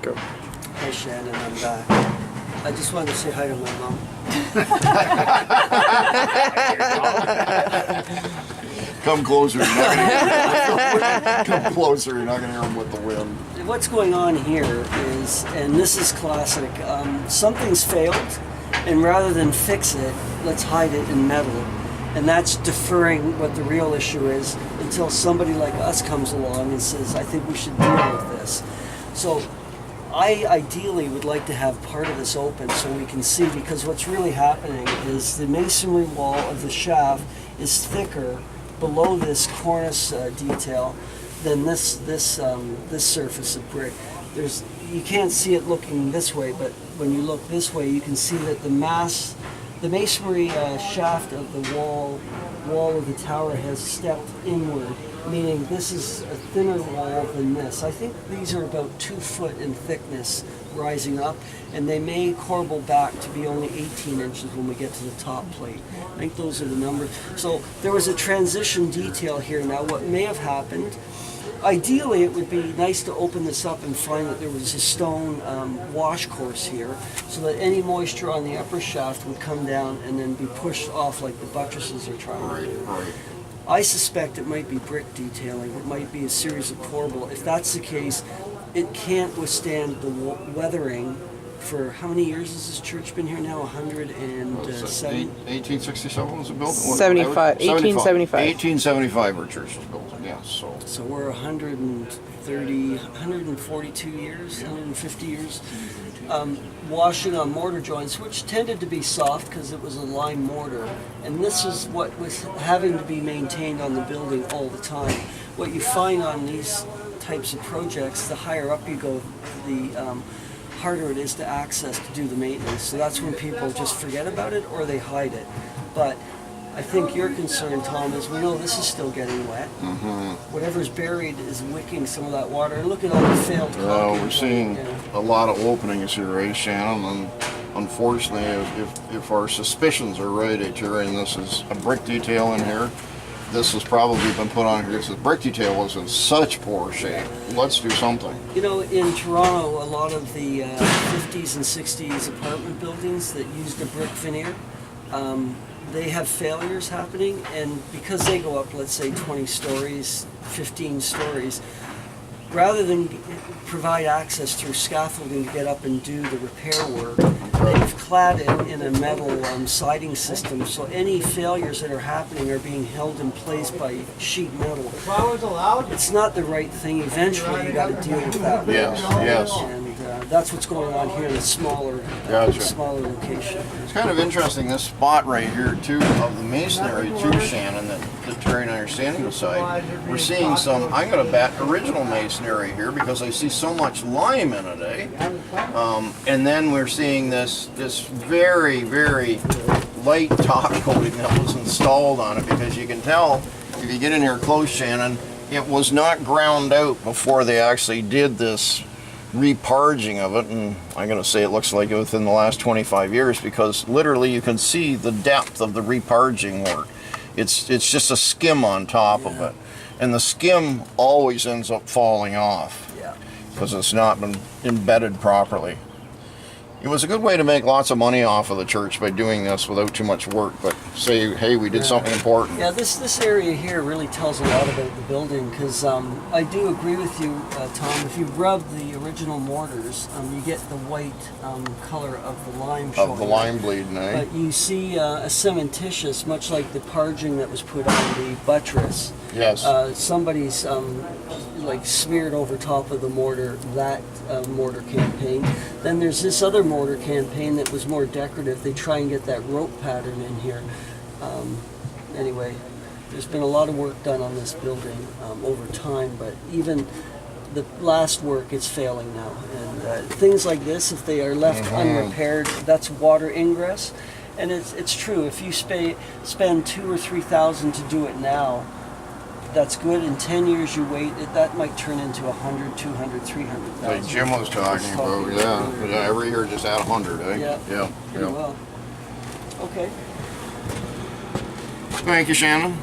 Go. Hi Shannon, I'm back. I just wanted to say hi to my mom. Come closer. You're not gonna come closer. You're not going to hear them with the wind. What's going on here is, and this is classic, something's failed, and rather than fix it, let's hide it in metal. And that's deferring what the real issue is until somebody like us comes along and says, I think we should deal with this. So I ideally would like to have part of this open so we can see, because what's really happening is the masonry wall of the shaft is thicker below this cornice detail than this surface of brick. You can't see it looking this way, but when you look this way, you can see that the masonry shaft of the wall of the tower has stepped inward, meaning this is a thinner wall than this. I think these are about 2 foot in thickness rising up, and they may corbel back to be only 18 inches when we get to the top plate. I think those are the numbers. So there was a transition detail here. Now what may have happened, ideally it would be nice to open this up and find that there was a stone wash course here so that any moisture on the upper shaft would come down and then be pushed off like the buttresses are trying to do. Right. I suspect it might be brick detailing. It might be a series of corbel. If that's the case, it can't withstand the weathering. For how many years has this church been here now? 107? 1867 was it built? 75. 1875. 1875 our church was built, yes. So we're 130, 142 years, 150 years. Washing on mortar joints, which tended to be soft because it was a lime mortar. And this is what was having to be maintained on the building all the time. What you find on these types of projects, the higher up you go, the harder it is to access to do the maintenance. So that's when people just forget about it or they hide it. But I think your concern, Tom, is we know this is still getting wet. Whatever's buried is wicking some of that water. And look at all the failed caulking. We're seeing a lot of openings here, eh, Shannon? And unfortunately, if our suspicions are right, and this is a brick detail in here, this has probably been put on here because the brick detail was in such poor shape. Let's do something. You know, in Toronto, a lot of the 50s and 60s apartment buildings that used a brick veneer, they have failures happening, and because they go up, let's say 20 stories, 15 stories, rather than provide access through scaffolding to get up and do the repair work, they've clad it in a metal siding system, so any failures that are happening are being held in place by sheet metal. It's not the right thing. Eventually you got to deal with that. Yes. And that's what's going on here in a smaller location. It's kind of interesting, this spot right here too of the masonry too, Shannon, that Terry and I are standing beside. We're seeing some, I'm going to bet, original masonry here because I see so much lime in it, eh? And then we're seeing this very, very light top coating that was installed on it, because you can tell, if you get in here close, Shannon, it was not ground out before they actually did this reparging of it, and I'm going to say it looks like it within the last 25 years, because literally you can see the depth of the reparging work. It's just a skim on top of it, and the skim always ends up falling off because it's not been embedded properly. It was a good way to make lots of money off of the church by doing this without too much work, but say, hey, we did something important. Yeah, this area here really tells a lot about the building, because I do agree with you, Tom. If you rub the original mortars, you get the white color of the lime showing. Of the lime bleeding, eh? But you see a cementitious, much like the parging that was put on the buttress. Yes. Somebody's like smeared over top of the mortar, that mortar campaign. Then there's this other mortar campaign that was more decorative. They try and get that rope pattern in here. Anyway, there's been a lot of work done on this building over time, but even the last work is failing now. And things like this, if they are left unrepaired, that's water ingress. And it's true, if you spend $2,000 or $3,000 to do it now, that's good. In 10 years you wait, that might turn into 100, 200, 300,000. Like Jim was talking about, yeah, every year just add 100, eh? Yeah. Pretty well. Okay. Thank you, Shannon.